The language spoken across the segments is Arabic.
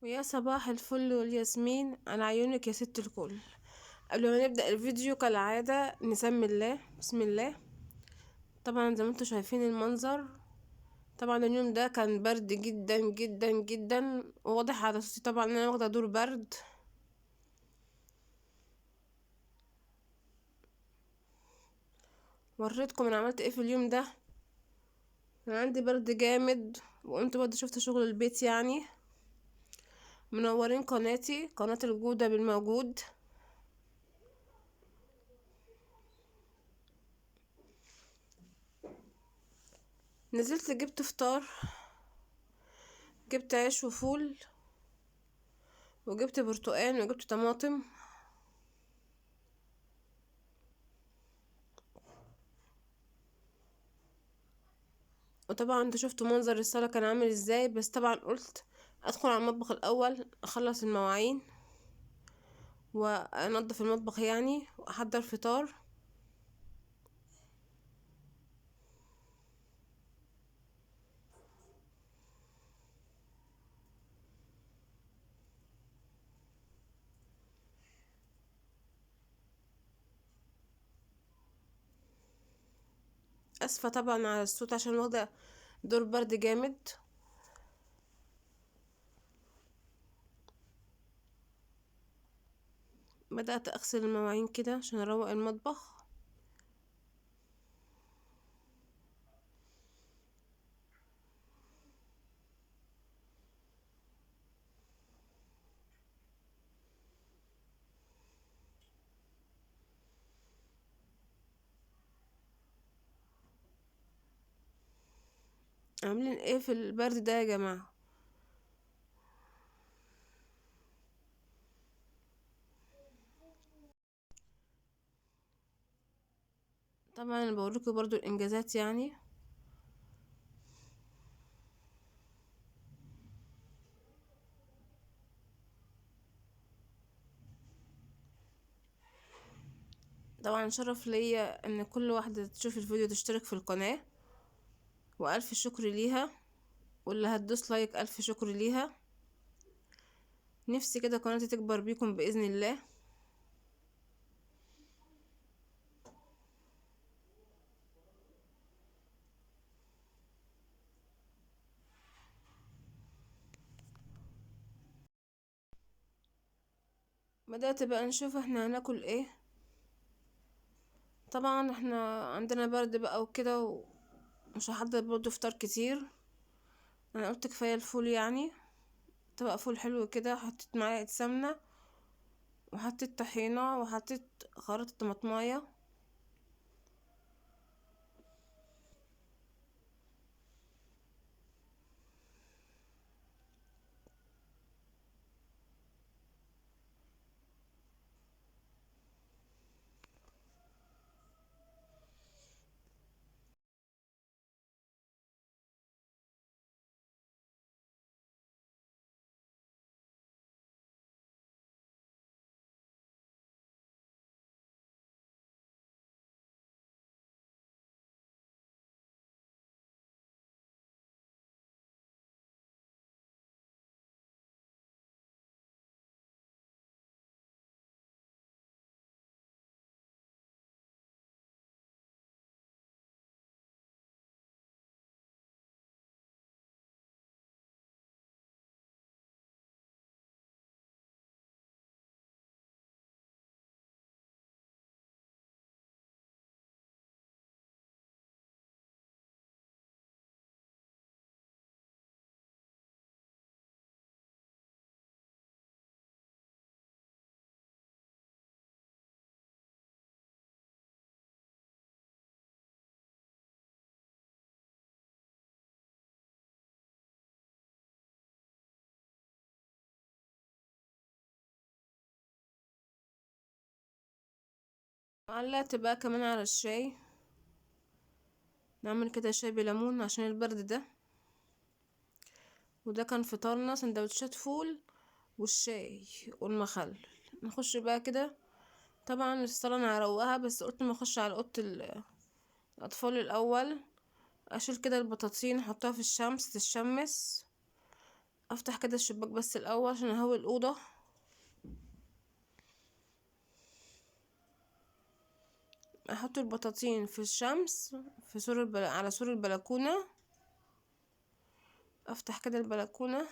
ويا صباح الفل والياسمين على عيونك يا ست الكل. قبل ما نبدأ الفيديو كالعادة نسمي الله بسم الله. طبعا زي ما انتم شايفين المنظر، طبعا اليوم ده كان برد جدا جدا جدا، وواضح على صوتي طبعا ان انا واخده دور برد. وريتكم انا عملت ايه في اليوم ده. كان عندي برد جامد، وقمت برضه شفت شغل البيت يعني. منورين قناتي قناة الجودة بالموجود. نزلت جبت فطار، جبت عيش وفول، وجبت برتقان، وجبت طماطم. وطبعا انتوا شفتوا منظر الصالة كان عامل ازاي، بس طبعا قلت ادخل على المطبخ الاول اخلص المواعين وانضف المطبخ يعني واحضر فطار. اسفة طبعا على الصوت عشان واخدة دور برد جامد. بدأت اغسل المواعين كده عشان اروق المطبخ. عاملين ايه في البرد ده يا جماعة؟ طبعا انا بوريكم برضو الانجازات يعني. طبعا شرف ليا ان كل واحدة تشوف الفيديو تشترك في القناة، والف شكر ليها. واللي هتدوس لايك الف شكر ليها. نفسي كده قناتي تكبر بيكم بإذن الله. بدأت بقى نشوف احنا هناكل ايه. طبعا احنا عندنا برد بقى وكده، ومش هحضر برضه فطار كتير. انا قلت كفاية الفول يعني. طبق فول حلو كده، حطيت معلقة سمنة، وحطيت طحينة، وحطيت خرطة طماطماية. وقلت بقى كمان على الشاي. نعمل كده شاي بليمون عشان البرد ده. وده كان فطارنا، سندوتشات فول والشاي والمخلل. نخش بقى كده. طبعا الصلاة انا هروقها، بس قلت ما اخش على اوضة الاطفال الاول. اشيل كده البطاطين احطها في الشمس تتشمس. افتح كده الشباك بس الاول عشان اهوي الاوضه. احط البطاطين في الشمس في على سور البلكونه. افتح كده البلكونه.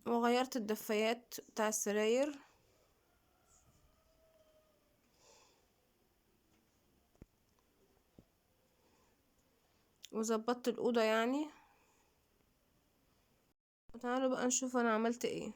وغيرت الدفايات بتاع السراير. وظبطت الاوضه يعني. وتعالوا بقى نشوف انا عملت ايه.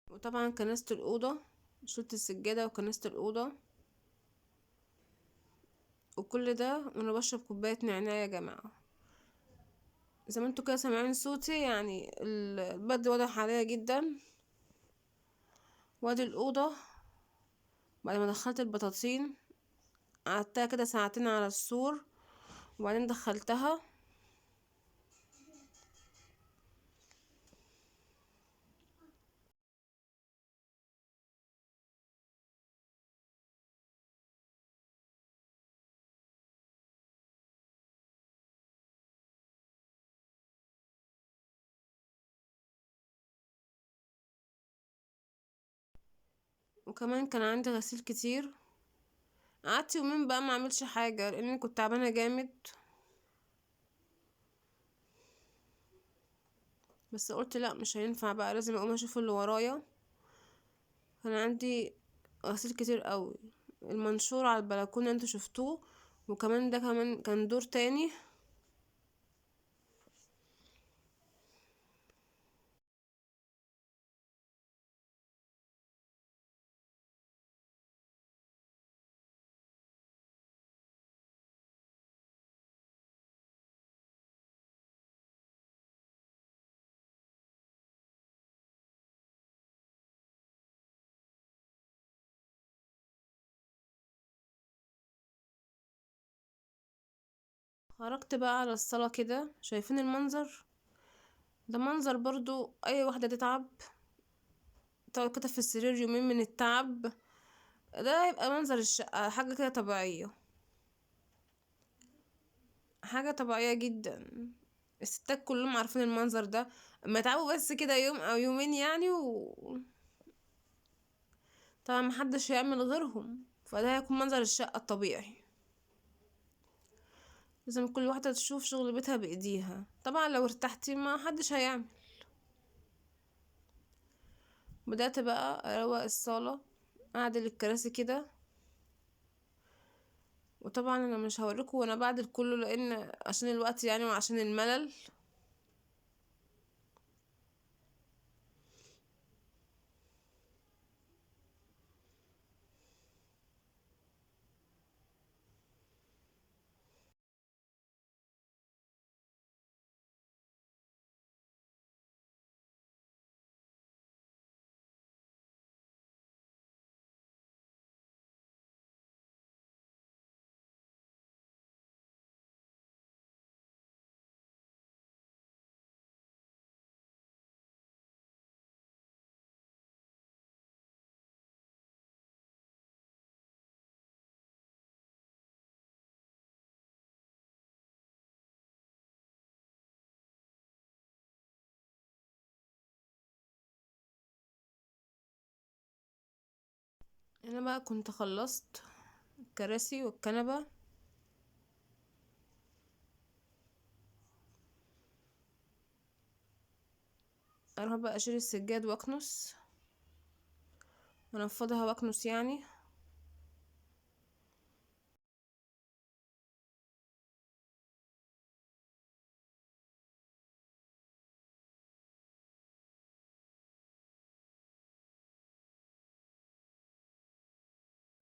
وطبعا كنست الاوضه. شلت السجاده وكنست الاوضه. وكل ده وانا بشرب كوبايه نعناع يا جماعه. زي ما انتوا كده سامعين صوتي يعني البرد واضح عليا جدا. وادي الاوضه بعد ما دخلت البطاطين. قعدتها كده ساعتين على السور وبعدين دخلتها. وكمان كان عندي غسيل كتير. قعدت يومين بقى ما عملش حاجه لاني كنت تعبانه جامد. بس قلت لا مش هينفع بقى لازم اقوم اشوف اللي ورايا. كان عندي غسيل كتير قوي. المنشور على البلكونه انتوا شفتوه. وكمان ده كمان كان دور تاني. خرجت بقى على الصالة كده شايفين المنظر. ده منظر برضو اي واحدة تتعب تقعد كده في السرير يومين من التعب. ده يبقى منظر الشقة حاجة كده طبيعية. حاجة طبيعية جدا. الستات كلهم عارفين المنظر ده. اما يتعبوا بس كده يوم او يومين يعني طبعا محدش هيعمل غيرهم فده هيكون منظر الشقة الطبيعي. لازم كل واحدة تشوف شغل بيتها بإيديها طبعا لو ارتحتي ما حدش هيعمل. بدأت بقى اروق الصالة. اعدل الكراسي كده. وطبعا انا مش هوريكم وانا بعد كله لان عشان الوقت يعني وعشان الملل. انا بقى كنت خلصت الكراسي والكنبة. اروح بقى اشيل السجاد واكنس وانفضها واكنس يعني.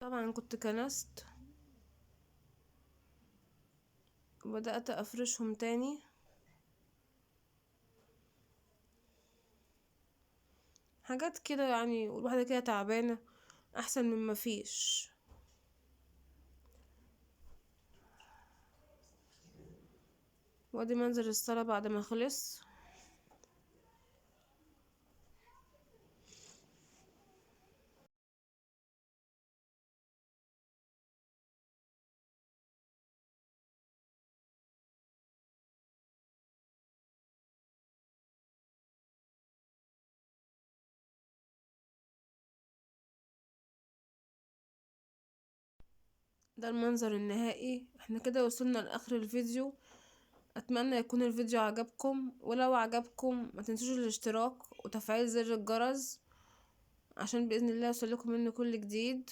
طبعا كنت كنست وبدأت افرشهم تاني. حاجات كده يعني، والواحدة كده تعبانة احسن من ما فيش. وادي منظر الصلاة بعد ما خلص. ده المنظر النهائي. احنا كده وصلنا لاخر الفيديو. اتمنى يكون الفيديو عجبكم، ولو عجبكم ما تنسوش الاشتراك وتفعيل زر الجرس عشان باذن الله يوصلكم منه كل جديد،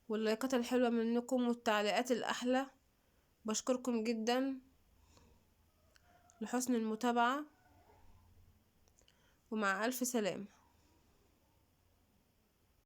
واللايكات الحلوة منكم والتعليقات الاحلى. بشكركم جدا لحسن المتابعة، ومع الف سلامة.